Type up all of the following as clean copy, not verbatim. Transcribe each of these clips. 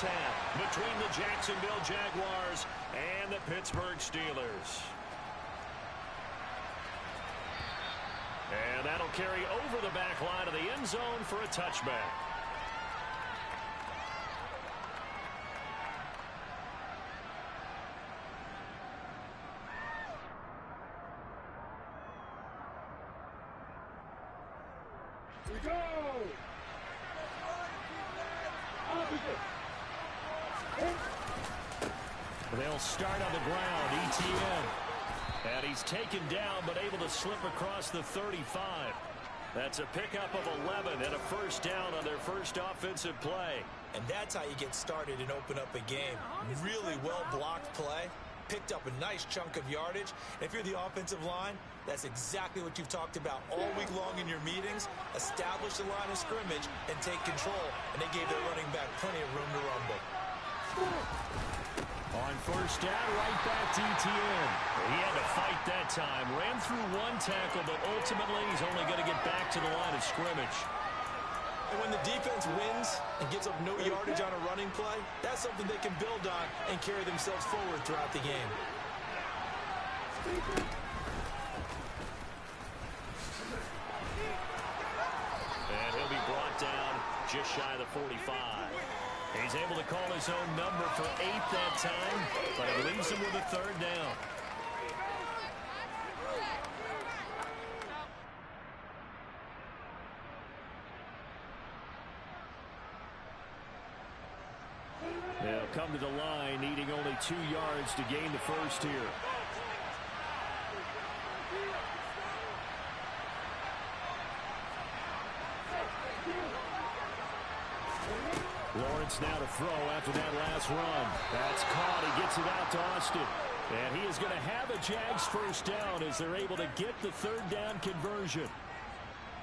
half between the Jacksonville Jaguars and the Pittsburgh Steelers. And that'll carry over the back line of the end zone for a touchback. We go! They'll start on the ground. ETN. And he's taken down, but able to slip across the 35. That's a pickup of 11 and a first down on their first offensive play. And that's how you get started and open up a game. Really well-blocked play. Picked up a nice chunk of yardage. If you're the offensive line, that's exactly what you've talked about all week long in your meetings. Establish the line of scrimmage and take control. And they gave their running back plenty of room to rumble. On first down, right back to ETN. He had to fight that time. Ran through one tackle, but ultimately he's only going to get back to the line of scrimmage. And when the defense wins and gives up no yardage on a running play, that's something they can build on and carry themselves forward throughout the game. And he'll be brought down just shy of the 45. He's able to call his own number for 8 that time, but it leaves him with a third down. They'll come to the line, needing only 2 yards to gain the first here. Lawrence now to throw after that last run. That's caught. He gets it out to Austin. And he is going to have a Jags first down as they're able to get the third down conversion.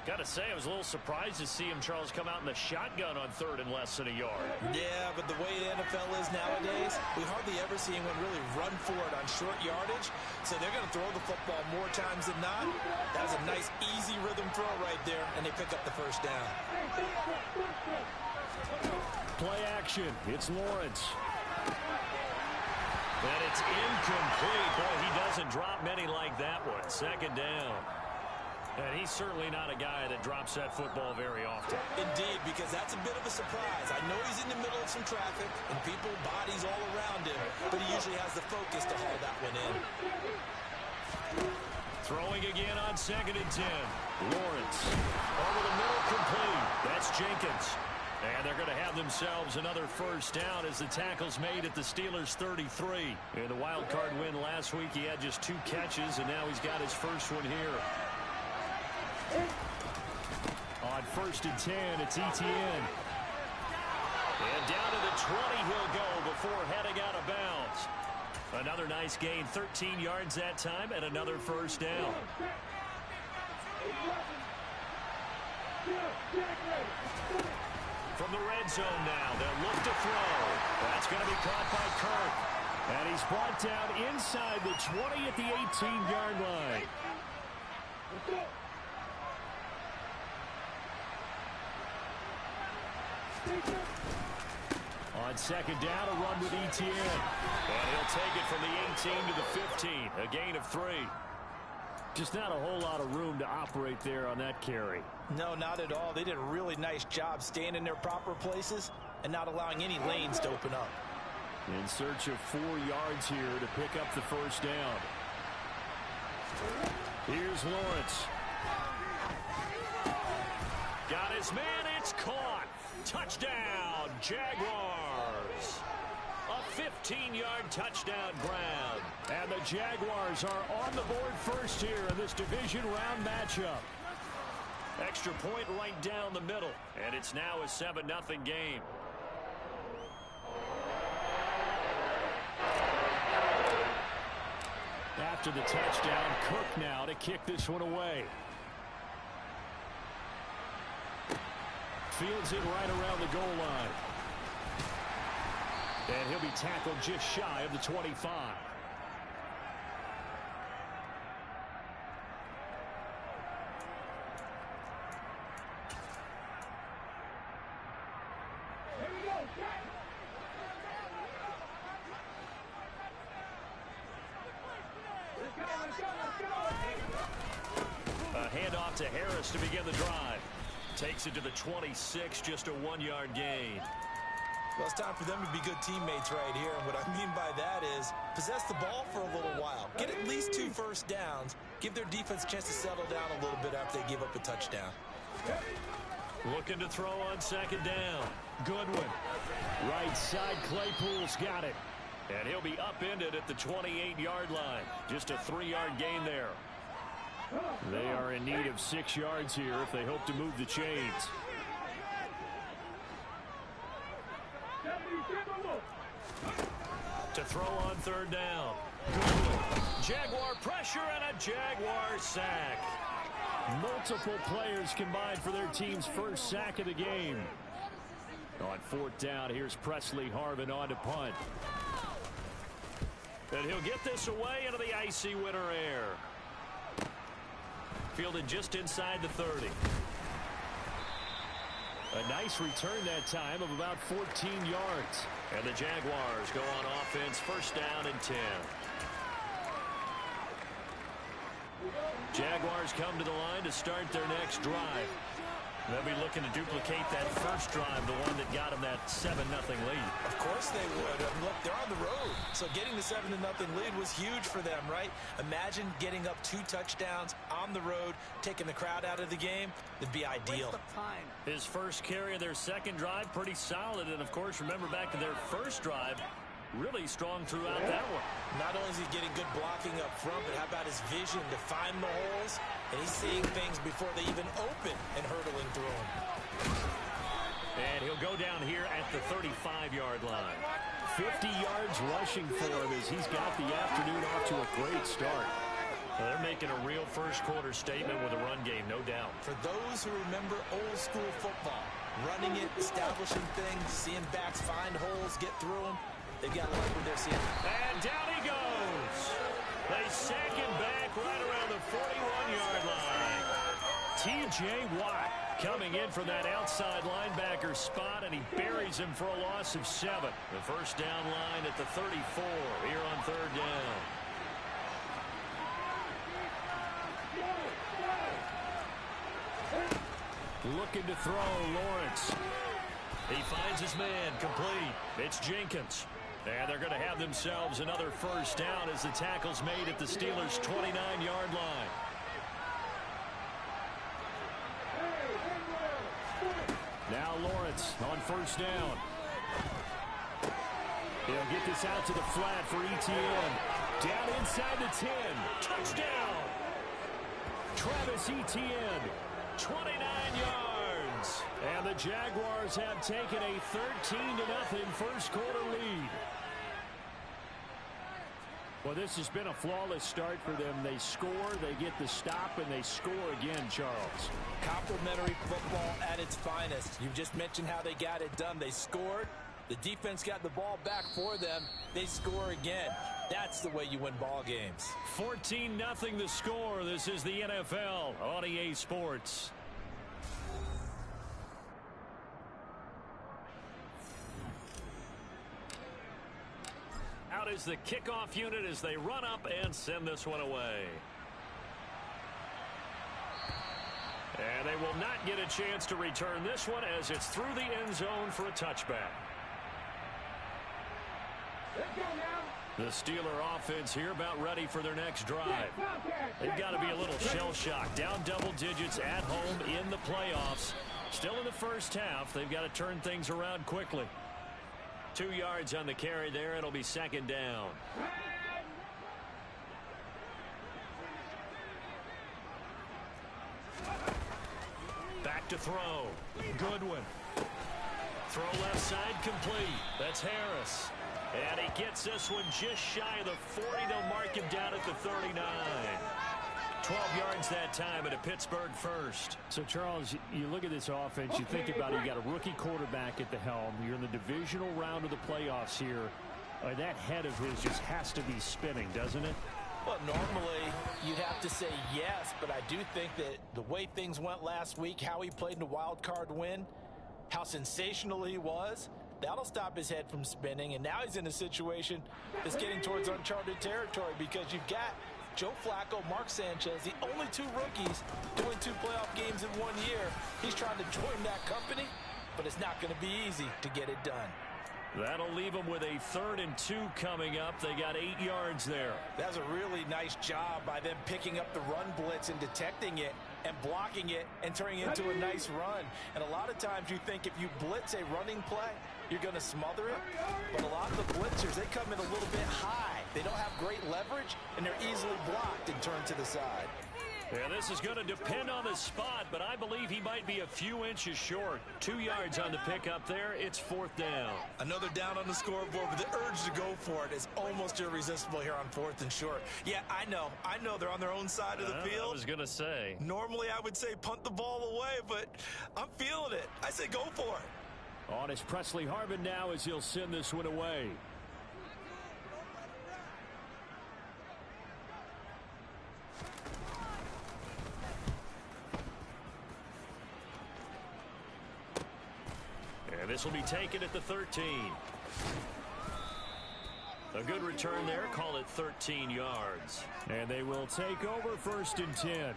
Got to say, I was a little surprised to see him, Charles, come out in the shotgun on third and less than a yard. Yeah, but the way the NFL is nowadays, we hardly ever see anyone really run for it on short yardage. So they're going to throw the football more times than not. That was a nice, easy rhythm throw right there, and they pick up the first down. Play action. It's Lawrence. And it's incomplete. Boy, he doesn't drop many like that one. Second down. And he's certainly not a guy that drops that football very often. Indeed, because that's a bit of a surprise. I know he's in the middle of some traffic and people, bodies all around him, but he usually has the focus to haul that one in. Throwing again on 2nd and 10. Lawrence. Over the middle, complete. That's Jenkins. And they're going to have themselves another first down as the tackle's made at the Steelers' 33. In the wild card win last week, he had just 2 catches, and now he's got his first one here. On 1st and 10, it's ETN. And down to the 20 he'll go before heading out of bounds. Another nice gain, 13 yards that time, and another first down. From the red zone now, they'll look to throw. That's going to be caught by Kirk. And he's brought down inside the 20 at the 18-yard line. On 2nd down, a run with ETN. And he'll take it from the 18 to the 15, a gain of 3. Just not a whole lot of room to operate there on that carry. No, not at all. They did a really nice job staying in their proper places and not allowing any lanes to open up. In search of 4 yards here to pick up the first down. Here's Lawrence. Got his man, it's caught. Touchdown, Jaguars. A 15-yard touchdown grab. And the Jaguars are on the board first here in this division round matchup. Extra point right down the middle. And it's now a 7-0 game. After the touchdown, Cook now to kick this one away. Fields it right around the goal line. And he'll be tackled just shy of the 25. A handoff to Harris to begin the drive. Takes it to the 26, just a 1-yard gain. Well, it's time for them to be good teammates right here. And what I mean by that is possess the ball for a little while. Get at least 2 first downs. Give their defense a chance to settle down a little bit after they give up a touchdown. Looking to throw on second down. Goodwin. Right side, Claypool's got it. And he'll be upended at the 28-yard line. Just a 3-yard gain there. They are in need of 6 yards here if they hope to move the chains. To throw on third down. Goodwin. Jaguar pressure and a Jaguar sack. Multiple players combined for their team's first sack of the game. On fourth down, here's Presley Harvin on to punt. And he'll get this away into the icy winter air. Fielded just inside the 30. A nice return that time of about 14 yards. And the Jaguars go on offense, first down and 10. Jaguars come to the line to start their next drive. They'll be looking to duplicate that first drive, the one that got them that 7-0 lead. Of course they would. Look, they're on the road. So getting the 7-0 lead was huge for them, right? Imagine getting up 2 touchdowns on the road, taking the crowd out of the game. It'd be ideal. His first carry of their second drive, pretty solid. And, of course, remember back to their first drive, really strong throughout that one. Not only is he getting good blocking up front, but how about his vision to find the holes? And he's seeing things before they even open and hurtling through them. And he'll go down here at the 35-yard line. 50 yards rushing for him as he's got the afternoon off to a great start. Well, they're making a real first-quarter statement with a run game, no doubt. For those who remember old-school football, running it, establishing things, seeing backs find holes, get through them, they've got to like what they're seeing. And down he goes. They sack him back right around the 41-yard line. T.J. Watt coming in from that outside linebacker spot, and he buries him for a loss of 7. The first down line at the 34 here on third down. Looking to throw, Lawrence. He finds his man, complete. It's Jenkins. And they're going to have themselves another first down as the tackle's made at the Steelers' 29-yard line. Now Lawrence on first down. He'll get this out to the flat for Etienne. Down inside the 10. Touchdown! Travis Etienne, 29 yards. And the Jaguars have taken a 13-0 first-quarter lead. Well, this has been a flawless start for them. They score, they get the stop, and they score again, Charles. Complimentary football at its finest. You just mentioned how they got it done. They scored. The defense got the ball back for them. They score again. That's the way you win ball games. 14-0 the score. This is the NFL on EA Sports. Out is the kickoff unit as they run up and send this one away. And they will not get a chance to return this one as it's through the end zone for a touchback. The Steeler offense here about ready for their next drive. They've got to be a little shell-shocked. Down double digits at home in the playoffs. Still in the first half. They've got to turn things around quickly. 2 yards on the carry there. It'll be second down. Back to throw. Goodwin. Throw left side complete. That's Harris. And he gets this one just shy of the 40. They'll mark him down at the 39. 12 yards that time at a Pittsburgh first. So, Charles, you look at this offense, you think about it, you got a rookie quarterback at the helm. You're in the divisional round of the playoffs here. That head of his just has to be spinning, doesn't it? Well, normally you'd have to say yes, but I do think that the way things went last week, how he played in a wild card win, how sensational he was, that'll stop his head from spinning. And now he's in a situation that's getting towards uncharted territory because you've got Joe Flacco, Mark Sanchez, the only two rookies doing 2 playoff games in 1 year. He's trying to join that company, but it's not going to be easy to get it done. That'll leave them with a 3rd and 2 coming up. They got 8 yards there. That was a really nice job by them picking up the run blitz and detecting it and blocking it and turning it into a nice run. And a lot of times you think if you blitz a running play, you're going to smother it. But a lot of the blitzers, they come in a little bit high. They don't have great leverage, and they're easily blocked and turned to the side. Yeah, this is going to depend on the spot, but I believe he might be a few inches short. 2 yards on the pickup there. It's 4th down. Another down on the scoreboard, but the urge to go for it is almost irresistible here on 4th and short. Yeah, I know they're on their own side of the field. I was going to say. Normally I would say punt the ball away, but I'm feeling it. I say go for it. On is Presley Harvin now as he'll send this one away. And this will be taken at the 13. A good return there. Call it 13 yards. And they will take over 1st and 10.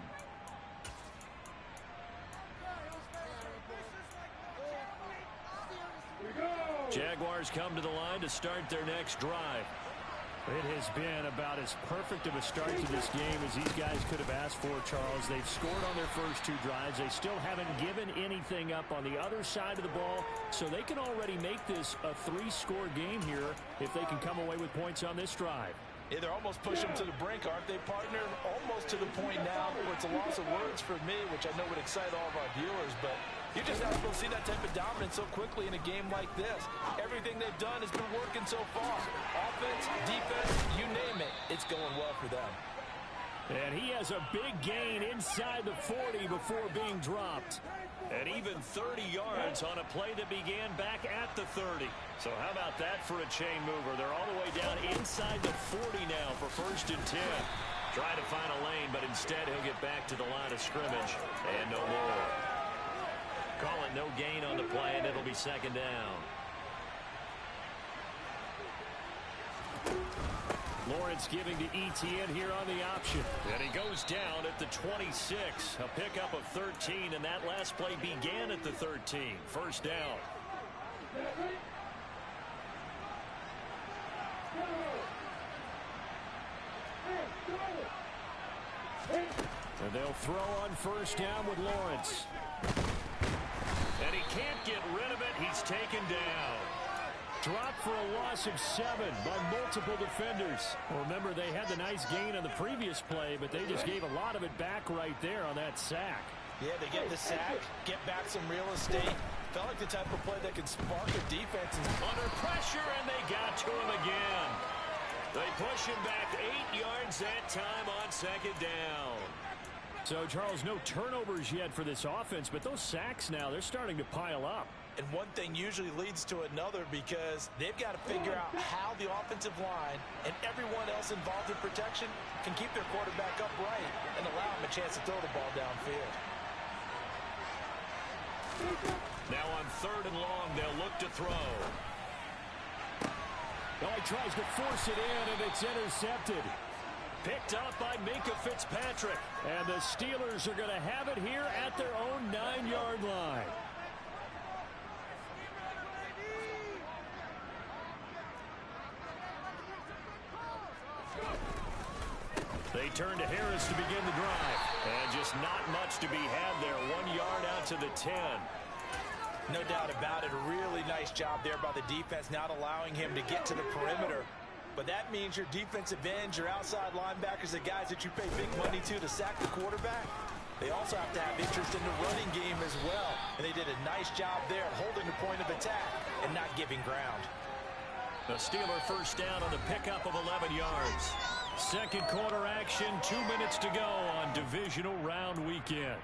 Jaguars come to the line to start their next drive. It has been about as perfect of a start to this game as these guys could have asked for, Charles. They've scored on their first 2 drives. They still haven't given anything up on the other side of the ball, so they can already make this a 3-score game here if they can come away with points on this drive. Yeah, they're almost pushing them to the brink, aren't they, partner? Almost to the point now where it's a loss of words for me, which I know would excite all of our viewers, but you're just not supposed to see that type of dominance so quickly in a game like this. Everything they've done has been working so far. Offense, defense, you name it, it's going well for them. And he has a big gain inside the 40 before being dropped. And even 30 yards on a play that began back at the 30. So how about that for a chain mover? They're all the way down inside the 40 now for 1st and 10. Try to find a lane, but instead he'll get back to the line of scrimmage. And no more. Call it no gain on the play, and it'll be 2nd down. Lawrence giving to Etienne here on the option. And he goes down at the 26. A pickup of 13, and that last play began at the 13. 1st down. And they'll throw on 1st down with Lawrence. And he can't get rid of it. He's taken down. Dropped for a loss of 7 by multiple defenders. Well, remember, they had the nice gain on the previous play, but they just gave a lot of it back right there on that sack. Yeah, they get the sack, get back some real estate. Felt like the type of play that can spark a defense. Under pressure, and they got to him again. They push him back 8 yards that time on 2nd down. So, Charles, no turnovers yet for this offense, but those sacks now, they're starting to pile up. And one thing usually leads to another because they've got to figure out how the offensive line and everyone else involved in protection can keep their quarterback upright and allow him a chance to throw the ball downfield. Now on 3rd and long, they'll look to throw. Oh, he tries to force it in, and it's intercepted. Picked up by Minkah Fitzpatrick. And the Steelers are going to have it here at their own 9-yard line. They turn to Harris to begin the drive. And just not much to be had there. 1 yard out to the 10. No doubt about it. A really nice job there by the defense, not allowing him to get to the perimeter. But that means your defensive ends, your outside linebackers, the guys that you pay big money to sack the quarterback, they also have to have interest in the running game as well. And they did a nice job there holding the point of attack and not giving ground. The Steeler 1st down on the pickup of 11 yards. 2nd quarter action, 2 minutes to go on divisional round weekend.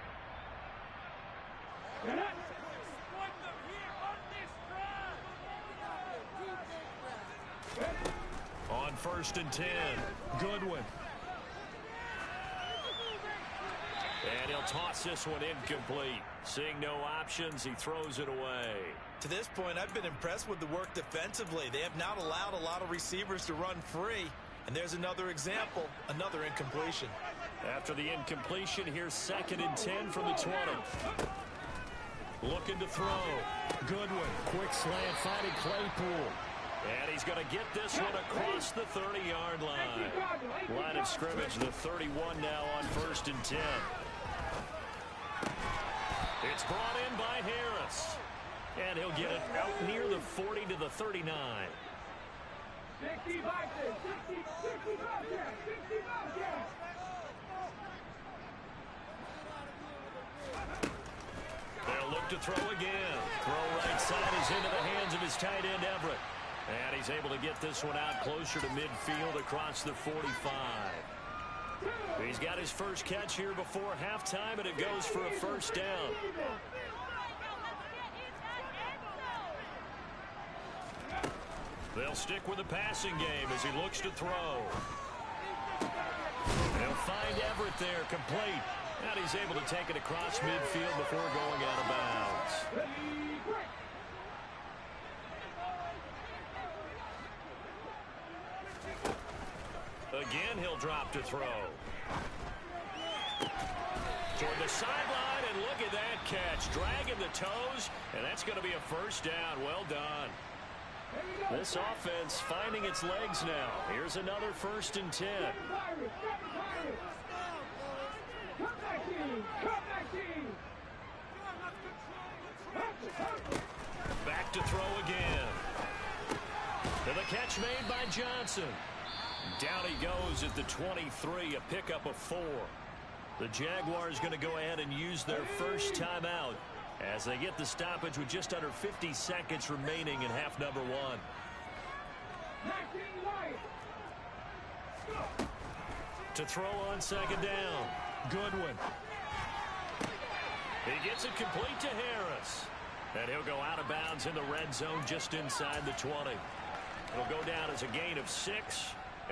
On 1st and 10, Goodwin. And he'll toss this one incomplete. Seeing no options, he throws it away. To this point, I've been impressed with the work defensively. They have not allowed a lot of receivers to run free. And there's another example, another incompletion. After the incompletion, here's 2nd and 10 from the 20. Looking to throw. Goodwin. Quick slant finding Claypool. And he's going to get this one across the 30-yard line. Line of scrimmage, the 31 now on 1st and 10. It's brought in by Harris. And he'll get it out near the 40 to the 39. 65 there, 65 there, 65 there. They'll look to throw again. Throw right side is into the hands of his tight end, Everett. And he's able to get this one out closer to midfield across the 45. He's got his first catch here before halftime, and it goes for a first down. They'll stick with the passing game as he looks to throw. They'll find Everett there, complete. And he's able to take it across midfield before going out of bounds. Again, he'll drop to throw. Toward the sideline, and look at that catch. Dragging the toes, and that's going to be a first down. Well done. This offense finding its legs now. Here's another 1st and 10. Back to throw again. To the catch made by Johnson. Down he goes at the 23, a pickup of 4. The Jaguars going to go ahead and use their first timeout as they get the stoppage with just under 50 seconds remaining in half number 1. To throw on 2nd down. Goodwin. He gets it complete to Harris. And he'll go out of bounds in the red zone just inside the 20. It'll go down as a gain of 6.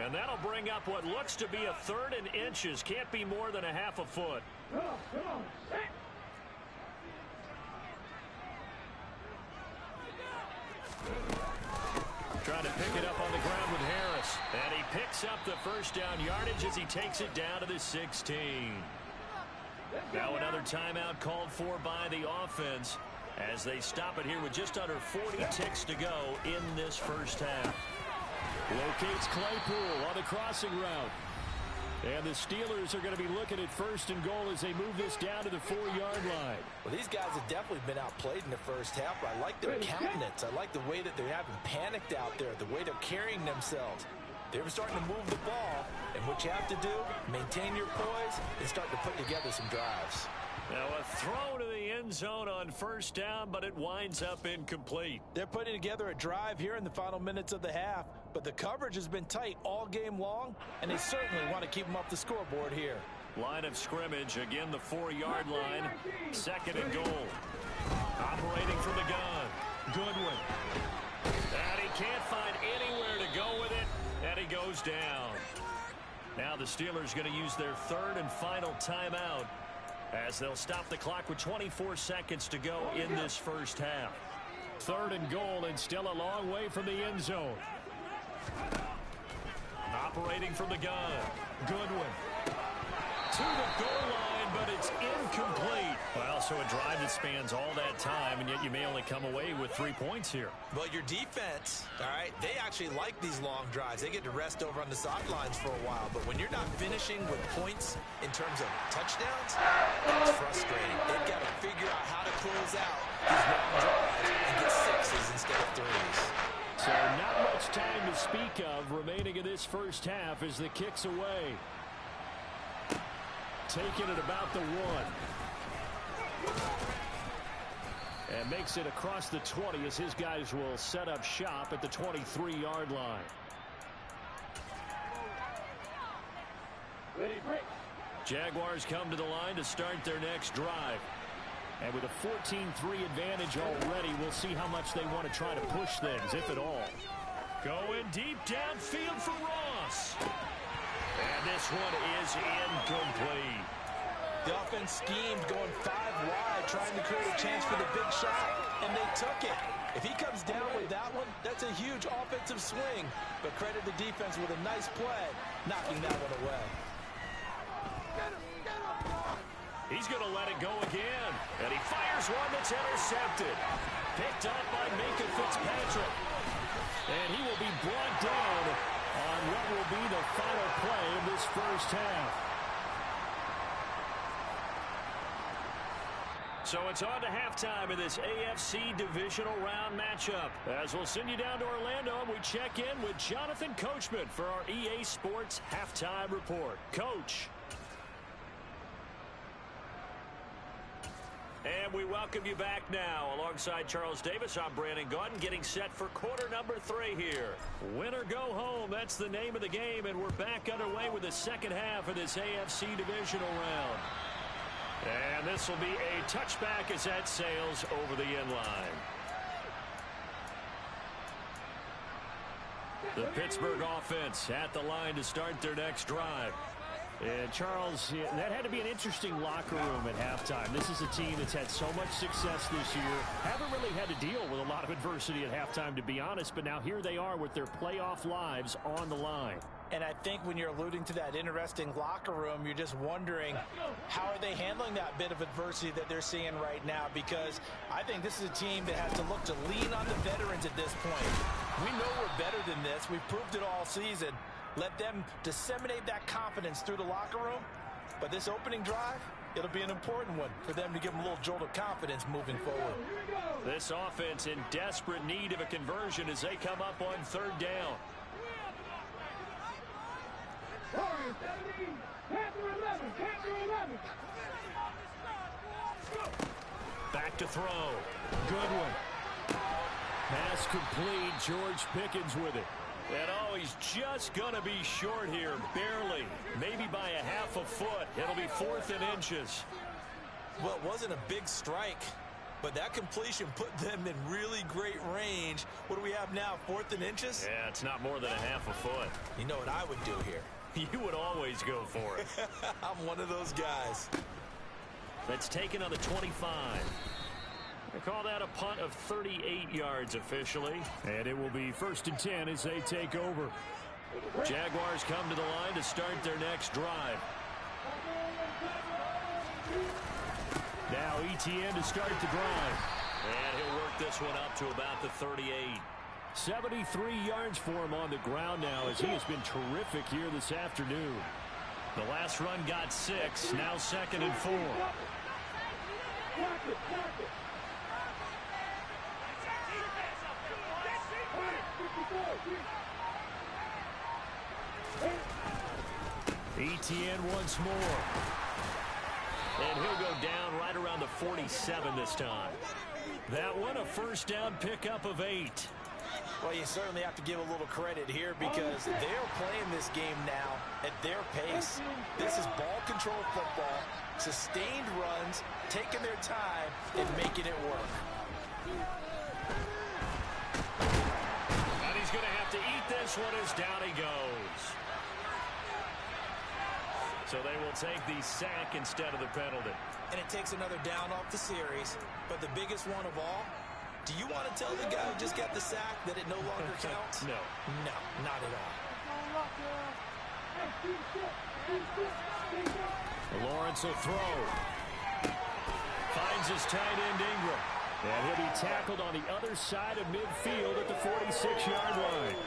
And that'll bring up what looks to be a 3rd and inches. Can't be more than a half a foot. Trying to pick it up on the ground with Harris. And he picks up the first down yardage as he takes it down to the 16. Now another timeout called for by the offense as they stop it here with just under 40 ticks to go in this first half. Locates Claypool on the crossing route. And the Steelers are going to be looking at 1st and goal as they move this down to the 4-yard line. Well, these guys have definitely been outplayed in the first half, but I like their countenance. I like the way that they haven't panicked out there, the way they're carrying themselves. They're starting to move the ball, and what you have to do, maintain your poise and start to put together some drives. Now a throw to the end zone on 1st down, but it winds up incomplete. They're putting together a drive here in the final minutes of the half, but the coverage has been tight all game long, and they certainly want to keep them off the scoreboard here. Line of scrimmage, again the 4-yard line, 2nd and goal. Operating from the gun, Goodwin. And he can't find anywhere to go with it, and he goes down. Now the Steelers going to use their 3rd and final timeout as they'll stop the clock with 24 seconds to go in this first half. 3rd and goal, and still a long way from the end zone. Operating from the gun, Goodwin. To the goal line, but it's incomplete. Well, so a drive that spans all that time, and yet you may only come away with 3 points here. But your defense, all right, they actually like these long drives. They get to rest over on the sidelines for a while. But when you're not finishing with points in terms of touchdowns, that's frustrating. They've got to figure out how to close out these long drives and get 6s instead of 3s. So not much time to speak of remaining in this first half as the kick's away. Taking it about the 1. And makes it across the 20 as his guys will set up shop at the 23-yard line. Jaguars come to the line to start their next drive. And with a 14-3 advantage already, we'll see how much they want to try to push things, if at all. Going deep downfield for Ross. And this one is incomplete. The offense schemed going 5 wide, trying to create a chance for the big shot, and they took it. If he comes down with that one, that's a huge offensive swing. But credit the defense with a nice play, knocking that one away. He's going to let it go again. And he fires one that's intercepted. Picked up by Minkah Fitzpatrick. And he will be brought down on what will be the final play of this first half. So it's on to halftime in this AFC divisional round matchup. As we'll send you down to Orlando, and we check in with Jonathan Coachman for our EA Sports Halftime Report. Coach. And we welcome you back now. Alongside Charles Davis, I'm Brandon Gaudin, getting set for quarter number 3 here. Win or go home, that's the name of the game, and we're back underway with the second half of this AFC divisional round. And this will be a touchback as that sails over the end line. The Pittsburgh offense at the line to start their next drive. And Charles, that had to be an interesting locker room at halftime. This is a team that's had so much success this year. Haven't really had to deal with a lot of adversity at halftime, to be honest. But now here they are with their playoff lives on the line. And I think when you're alluding to that interesting locker room, you're just wondering how are they handling that bit of adversity that they're seeing right now, because I think this is a team that has to look to lean on the veterans at this point. We know we're better than this. We've proved it all season. Let them disseminate that confidence through the locker room. But this opening drive, it'll be an important one for them to give them a little jolt of confidence moving forward. This offense in desperate need of a conversion as they come up on third down. Back to throw. Goodwin. Pass complete. George Pickens with it. And oh, he's just going to be short here. Barely. Maybe by a half a foot. It'll be 4th and inches. Well, it wasn't a big strike, but that completion put them in really great range. What do we have now, 4th and inches? Yeah, it's not more than a half a foot. You know what I would do here? You would always go for it. I'm one of those guys. That's taken on the 25. They call that a punt of 38 yards officially. And it will be 1st and 10 as they take over. Jaguars come to the line to start their next drive. Now ETN to start the drive. And he'll work this one up to about the 38. 73 yards for him on the ground now as he has been terrific here this afternoon. The last run got 6. Now 2nd and 4. ETN once more. And he'll go down right around the 47 this time. That one a first down pickup of 8. Well, you certainly have to give a little credit here because they're playing this game now at their pace. This is ball control football, sustained runs, taking their time, and making it work. And he's going to have to eat this one as down he goes. So they will take the sack instead of the penalty. And it takes another down off the series. But the biggest one of all, do you want to tell the guy who just got the sack that it no longer counts? No. No, not at all. Lawrence will throw. Finds his tight end Ingram. And he'll be tackled on the other side of midfield at the 46-yard line.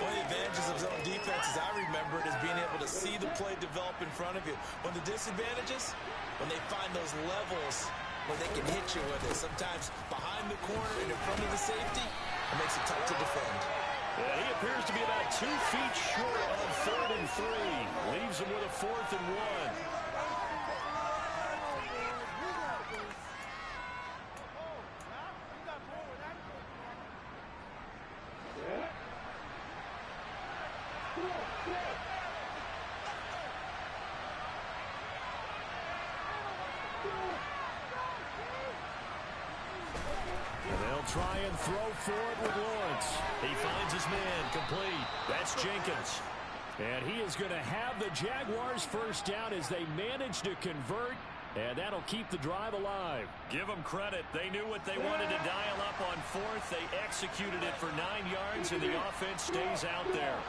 One of the advantages of zone defense, as I remember it, is being able to see the play develop in front of you. One of the disadvantages, when they find those levels where they can hit you with it, sometimes behind the corner and in front of the safety, it makes it tough to defend. And he appears to be about 2 feet short of 3rd and 3. Leaves him with a 4th and 1. Try and throw for it with Lawrence. He finds his man complete. That's Jenkins. And he is going to have the Jaguars first down as they manage to convert. And that'll keep the drive alive. Give them credit. They knew what they wanted to dial up on fourth. They executed it for 9 yards, and the offense stays out there.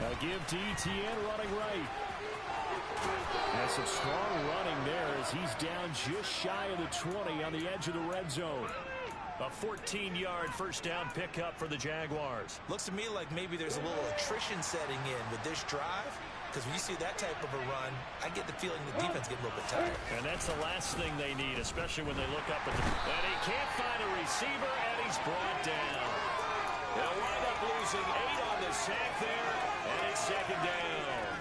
Now give to Etienne running right. Has some strong running there as he's down just shy of the 20 on the edge of the red zone. A 14-yard first down pickup for the Jaguars. Looks to me like maybe there's a little attrition setting in with this drive, because when you see that type of a run, I get the feeling the defense get a little bit tired. And that's the last thing they need, especially when they look up at the... And he can't find a receiver, and he's brought down. They'll wind up losing 8 on the sack there, and it's second down.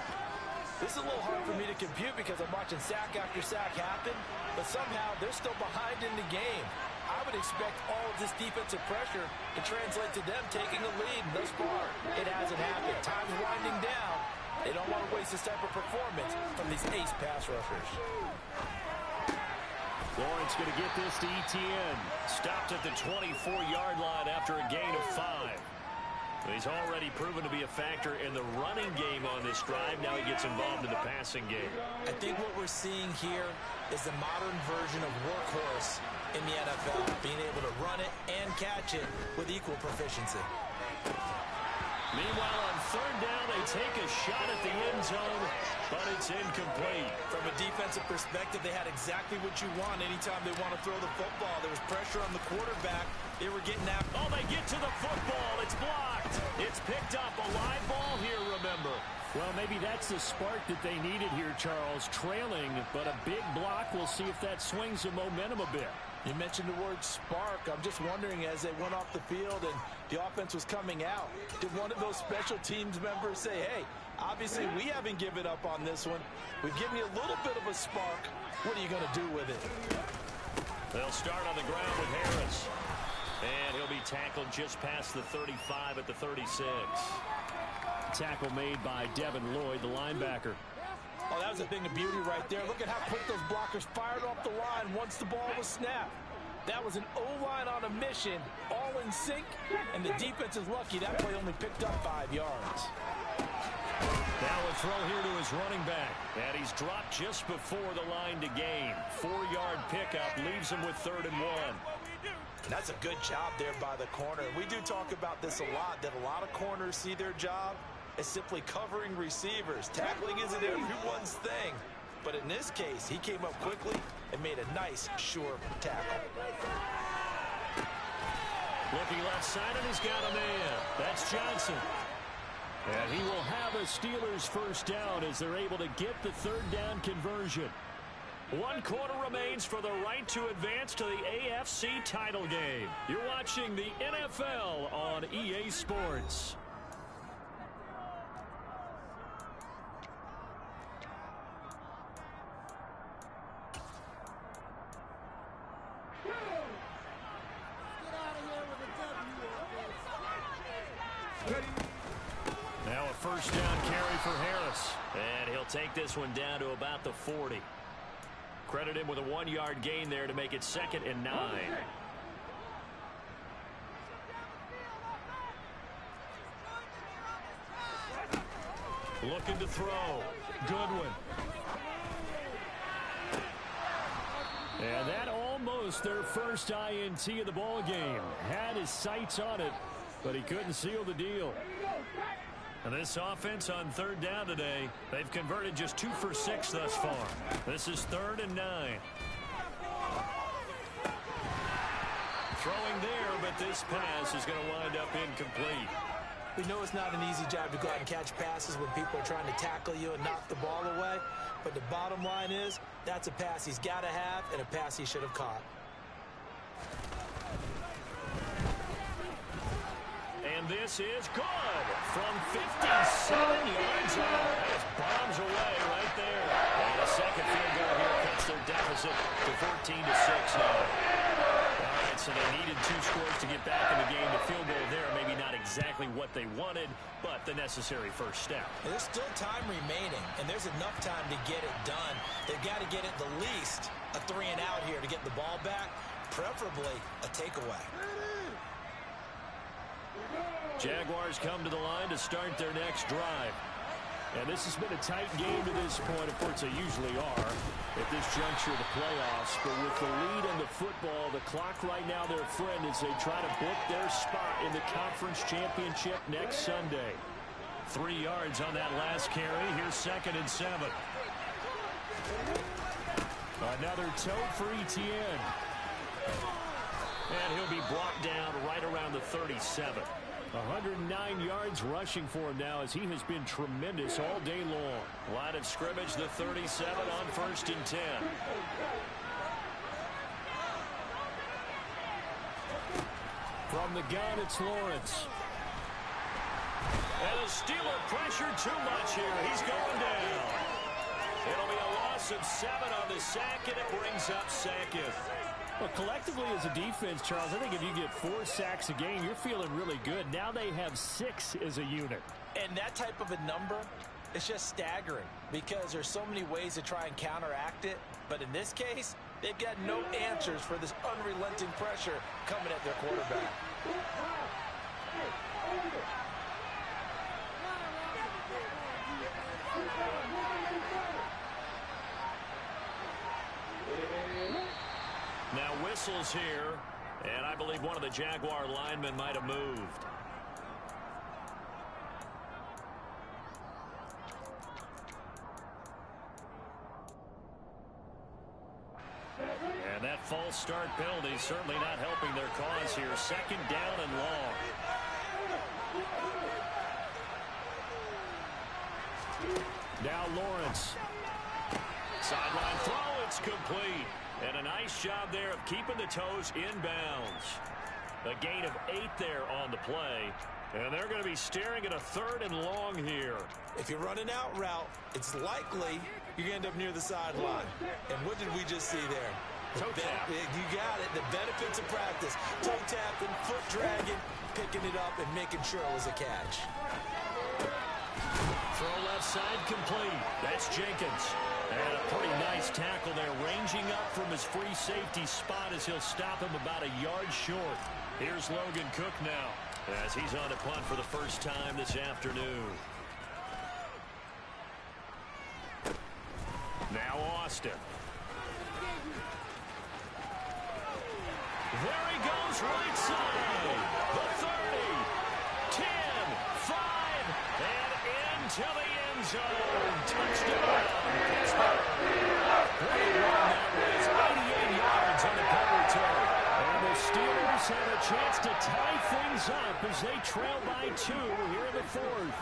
This is a little hard for me to compute because I'm watching sack after sack happen, but somehow they're still behind in the game. I would expect all of this defensive pressure to translate to them taking a lead. Thus far, it hasn't happened. Time's winding down. They don't want to waste this type of performance from these ace pass rushers. Lawrence going to get this to Etienne. Stopped at the 24-yard line after a gain of 5. He's already proven to be a factor in the running game on this drive. Now he gets involved in the passing game. I think what we're seeing here is the modern version of workhorse in the NFL, being able to run it and catch it with equal proficiency. Meanwhile, on third down, they take a shot at the end zone, but it's incomplete. From a defensive perspective, they had exactly what you want anytime they want to throw the football. There was pressure on the quarterback. They were getting after. Oh, they get to the football. It's blocked. It's picked up. A live ball here, remember. Well, maybe that's the spark that they needed here, Charles. Trailing, but a big block. We'll see if that swings the momentum a bit. You mentioned the word spark. I'm just wondering, as they went off the field and the offense was coming out, did one of those special teams members say, hey, obviously we haven't given up on this one. We've given you a little bit of a spark. What are you going to do with it? They'll start on the ground with Harris. And he'll be tackled just past the 35 at the 36. Tackle made by Devin Lloyd, the linebacker. Oh, that was a thing of beauty right there. Look at how quick those blockers fired off the line once the ball was snapped. That was an O-line on a mission, all in sync, and the defense is lucky that play only picked up 5 yards. Now a throw here to his running back, and he's dropped just before the line to gain. 4-yard pickup leaves him with 3rd and 1. That's a good job there by the corner. We do talk about this a lot, that a lot of corners see their job as simply covering receivers. Tackling isn't everyone's thing. But in this case, he came up quickly and made a nice, sure tackle. Looking left side, and he's got a man. That's Johnson. And he will have a Steelers first down as they're able to get the 3rd down conversion. 1 quarter remains for the right to advance to the AFC title game. You're watching the NFL on EA Sports. Now a first down carry for Harris. And he'll take this one down to about the 40. Credit him with a 1-yard gain there to make it 2nd and 9. Looking to throw. Goodwin. And that almost their first INT of the ball game. Had his sights on it, but he couldn't seal the deal. And this offense on 3rd down today, they've converted just 2 for 6 thus far. This is 3rd and 9. Throwing there, but this pass is going to wind up incomplete. We know it's not an easy job to go out and catch passes when people are trying to tackle you and knock the ball away. But the bottom line is, that's a pass he's got to have and a pass he should have caught. And this is good from 57 yards out. That bombs away right there. And a second field goal here cuts their deficit to 14-6 now. All right, so they needed 2 scores to get back in the game. The field goal there, maybe not exactly what they wanted, but the necessary first step. And there's still time remaining, and there's enough time to get it done. They've got to get at the least a 3 and out here to get the ball back, preferably a takeaway. Jaguars come to the line to start their next drive. And this has been a tight game to this point. Of course, they usually are at this juncture of the playoffs. But with the lead in the football, the clock right now their friend as they try to book their spot in the conference championship next Sunday. 3 yards on that last carry. Here's 2nd and 7. Another tote for Etienne. And he'll be brought down right around the 37. 109 yards rushing for him now as he has been tremendous all day long. Line of scrimmage, the 37 on 1st and 10. From the gun, it's Lawrence. And the Steeler pressure too much here. He's going down. It'll be a loss of 7 on the sack, and it brings up 2nd. Well, collectively as a defense, Charles, I think if you get 4 sacks a game, you're feeling really good. Now they have 6 as a unit. And that type of a number, it's just staggering because there's so many ways to try and counteract it. But in this case, they've got no answers for this unrelenting pressure coming at their quarterback. Now whistles here, and I believe one of the Jaguar linemen might have moved. And that false start penalty certainly not helping their cause here. 2nd down and long. Now Lawrence. Sideline throw, it's complete. And a nice job there of keeping the toes inbounds. A gain of 8 there on the play. And they're going to be staring at a 3rd and long here. If you're running out route, it's likely you're going to end up near the sideline. And what did we just see there? Toe tap. You got it. The benefits of practice. Toe tapping, foot dragging, picking it up, and making sure it was a catch. Throw left side complete. That's Jenkins. And a pretty nice tackle there, ranging up from his free safety spot as he'll stop him about a yard short. Here's Logan Cook now as he's on a punt for the first time this afternoon. Now Austin. There he goes, right side. The 30, 10, 5, and into the end zone. Touchdown, Pittsburgh. Great run. That was 88 yards on the punt return. And the Steelers have a chance to tie things up as they trail by 2 here in the 4th.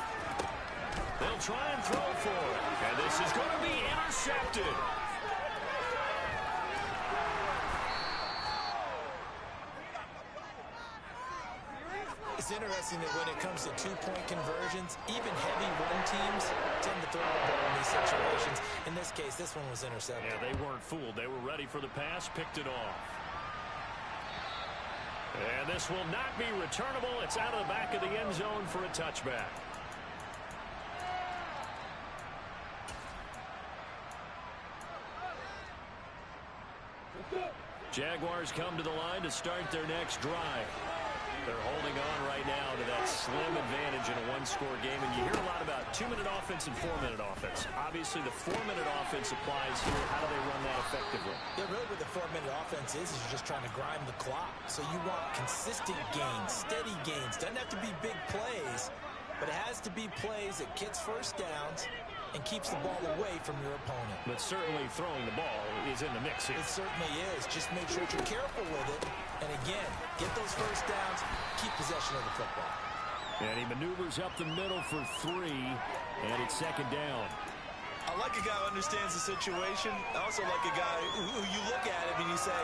They'll try and throw for it. And this is going to be intercepted. It's interesting that when it comes to 2-point conversions, even heavy run teams tend to throw the ball in these situations. In this case, this one was intercepted. Yeah, they weren't fooled. They were ready for the pass, picked it off. And this will not be returnable. It's out of the back of the end zone for a touchback. Jaguars come to the line to start their next drive. They're holding on right now to that slim advantage in a one-score game. And you hear a lot about 2-minute offense and 4-minute offense. Obviously, the 4-minute offense applies here. How do they run that effectively? Yeah, really what the 4-minute offense is you're just trying to grind the clock. So you want consistent gains, steady gains. Doesn't have to be big plays, but it has to be plays that gets first downs and keeps the ball away from your opponent. But certainly throwing the ball is in the mix here. It certainly is. Just make sure that you're careful with it. And again, get those first downs, keep possession of the football. And he maneuvers up the middle for 3, and it's 2nd down. I like a guy who understands the situation. I also like a guy who you look at him and you say,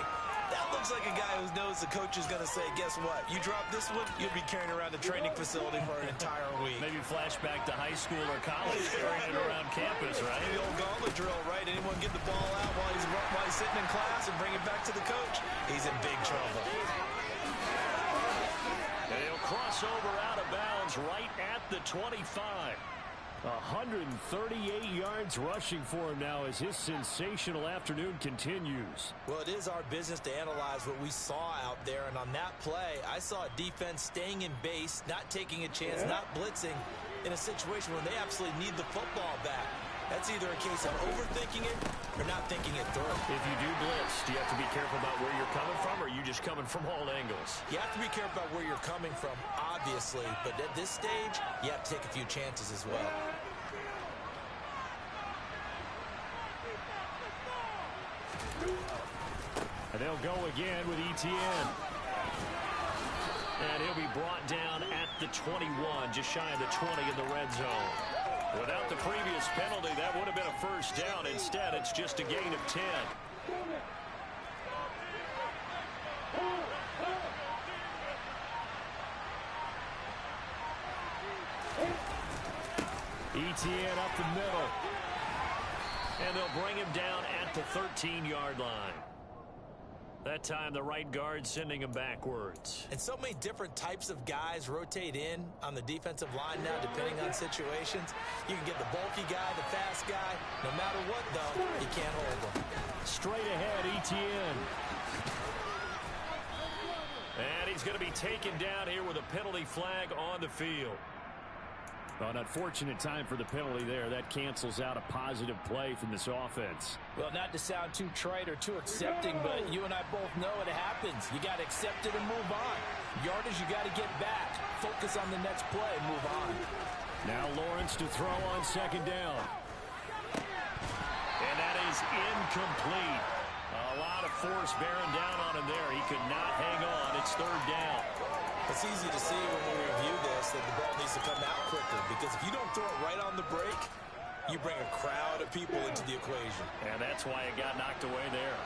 that looks like a guy who knows the coach is going to say, guess what? You drop this one, you'll be carrying around the training facility for an entire week. Maybe flashback to high school or college, carrying it around campus, right? The old gauntlet drill, right? Anyone get the ball out while he's sitting in class and bring it back to the coach? He's in big trouble. And he'll cross over out of bounds right at the 25. 138 yards rushing for him now as his sensational afternoon continues. Well, it is our business to analyze what we saw out there, and on that play, I saw a defense staying in base, not taking a chance, not blitzing in a situation where they absolutely need the football back. That's either a case of overthinking it or not thinking it through. If you do blitz, do you have to be careful about where you're coming from, or are you just coming from all angles? You have to be careful about where you're coming from, obviously, but at this stage, you have to take a few chances as well. And they'll go again with Etienne. And he'll be brought down at the 21, just shy of the 20 in the red zone. Without the previous penalty, that would have been a first down. Instead, it's just a gain of 10. Etienne up the middle. And they'll bring him down at the 13-yard line. That time, the right guard sending him backwards. And so many different types of guys rotate in on the defensive line now, depending on situations. You can get the bulky guy, the fast guy. No matter what, though, you can't hold them. Straight ahead, Etienne. And he's going to be taken down here with a penalty flag on the field. An unfortunate time for the penalty there. That cancels out a positive play from this offense. Well, not to sound too trite or too accepting, but you and I both know it happens. You got to accept it and move on. Yardage, you got to get back. Focus on the next play and move on. Now Lawrence to throw on second down. And that is incomplete. A lot of force bearing down on him there. He could not hang on. It's third down. It's easy to see when we review this that the ball needs to come out quicker, because if you don't throw it right on the break, you bring a crowd of people into the equation. And that's why it got knocked away there.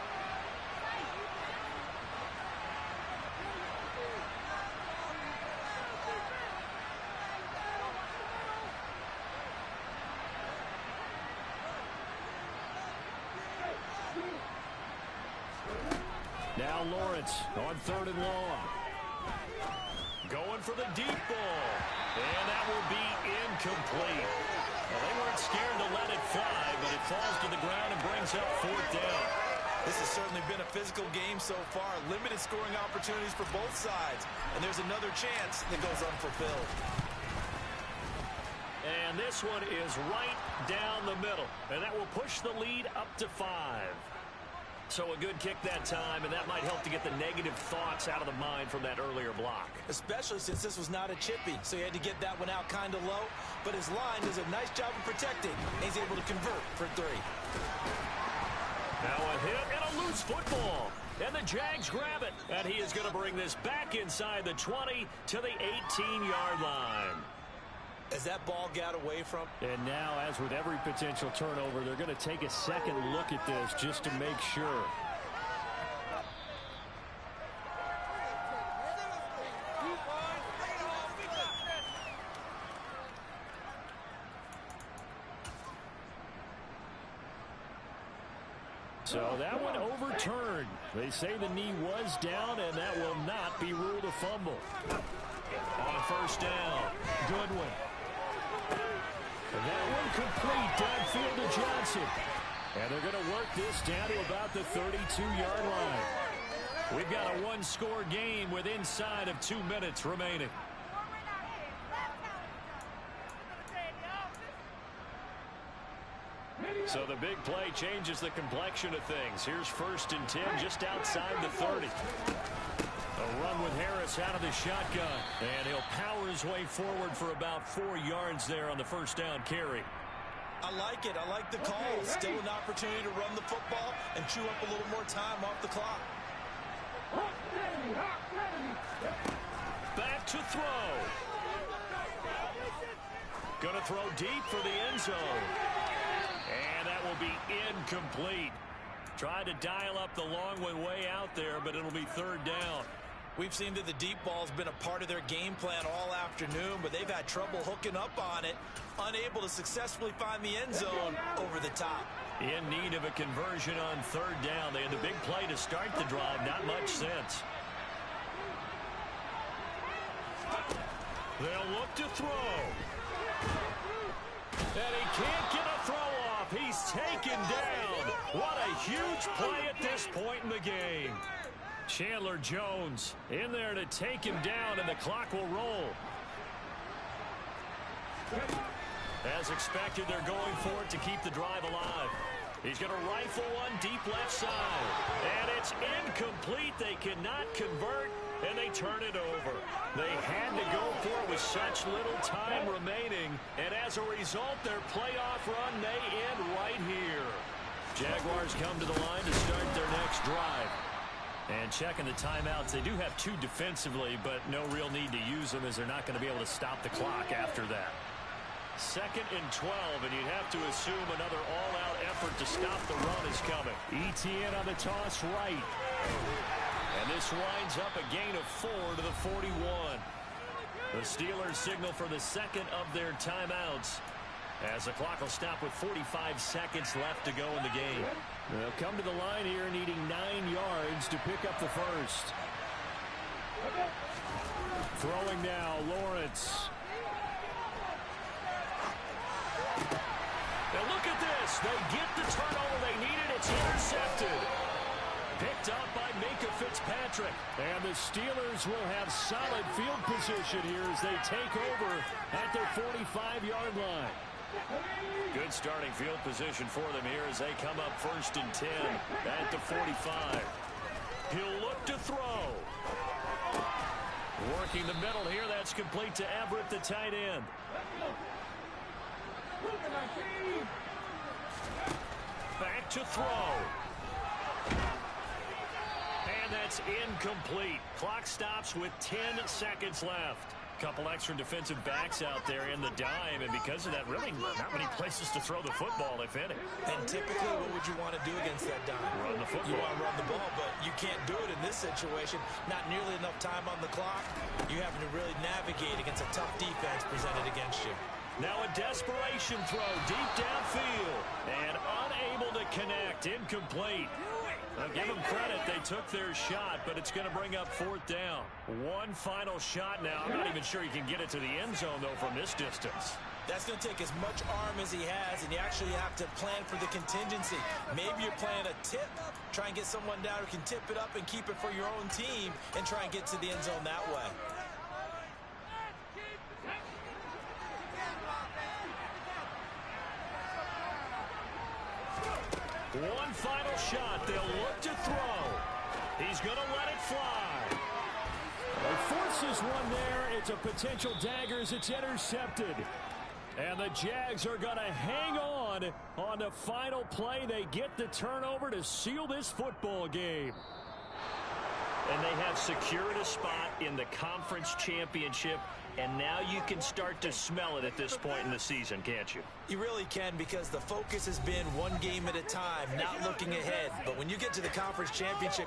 Now Lawrence on third and long. Going for the deep ball. And that will be incomplete. Well, they weren't scared to let it fly, but it falls to the ground and brings up fourth down. This has certainly been a physical game so far. Limited scoring opportunities for both sides. And there's another chance that goes unfulfilled. And this one is right down the middle. And that will push the lead up to 5. So a good kick that time, and that might help to get the negative thoughts out of the mind from that earlier block. Especially since this was not a chippy, so he had to get that one out kind of low. But his line does a nice job of protecting, and he's able to convert for 3. Now a hit and a loose football. And the Jags grab it. And he is going to bring this back inside the 20 to the 18-yard line. As that ball got away from. And now, as with every potential turnover, they're going to take a second look at this just to make sure. So that one overturned. They say the knee was down, and that will not be ruled a fumble. On first down, Goodwin. And that one complete downfield to Johnson. And they're going to work this down to about the 32-yard line. We've got a one-score game with inside of 2 minutes remaining. So the big play changes the complexion of things. Here's 1st and 10 just outside the 30. A run with Harris out of the shotgun. And he'll power his way forward for about 4 yards there on the first down carry. I like it. I like the call. Still an opportunity to run the football and chew up a little more time off the clock. Back to throw. Going to throw deep for the end zone. And that will be incomplete. Tried to dial up the long one way out there, but it'll be 3rd down. We've seen that the deep ball's been a part of their game plan all afternoon, but they've had trouble hooking up on it, unable to successfully find the end zone over the top. In need of a conversion on 3rd down. They had the big play to start the drive, not much since. They'll look to throw. And he can't get a throw off. He's taken down. What a huge play at this point in the game. Chandler Jones in there to take him down, and the clock will roll. As expected, they're going for it to keep the drive alive. He's going to rifle one deep left side. And it's incomplete. They cannot convert, and they turn it over. They had to go for it with such little time remaining. And as a result, their playoff run may end right here. Jaguars come to the line to start their next drive. And checking the timeouts, they do have 2 defensively, but no real need to use them as they're not going to be able to stop the clock after that. 2nd and 12, and you'd have to assume another all-out effort to stop the run is coming. Etienne on the toss right. And this winds up a gain of 4 to the 41. The Steelers signal for the 2nd of their timeouts, as the clock will stop with 45 seconds left to go in the game. They'll come to the line here needing 9 yards to pick up the first. Throwing now, Lawrence. Now look at this. They get the turnover they needed. It's intercepted. Picked up by Minkah Fitzpatrick. And the Steelers will have solid field position here as they take over at their 45-yard line. Good starting field position for them here as they come up 1st and 10 at the 45. He'll look to throw. Working the middle here. That's complete to Everett, the tight end. Back to throw. And that's incomplete. Clock stops with 10 seconds left. Couple extra defensive backs out there in the dime, and because of that, really not many places to throw the football, if any. And typically, what would you want to do against that dime? Run the football. You want to run the ball, but you can't do it in this situation. Not nearly enough time on the clock. You're having to really navigate against a tough defense presented against you. Now a desperation throw deep downfield, and unable to connect. Incomplete. I'll give them credit. They took their shot, but it's going to bring up 4th down. One final shot now. I'm not even sure he can get it to the end zone, though, from this distance. That's going to take as much arm as he has, and you actually have to plan for the contingency. Maybe you're playing a tip. Try and get someone down who can tip it up and keep it for your own team and try and get to the end zone that way. One final shot. They'll look to throw. He's going to let it fly. He forces one there. It's a potential dagger as it's intercepted. And the Jags are going to hang on the final play. They get the turnover to seal this football game. And they have secured a spot in the conference championship. And now you can start to smell it at this point in the season, can't you? You really can, because the focus has been one game at a time, not looking ahead. But when you get to the conference championship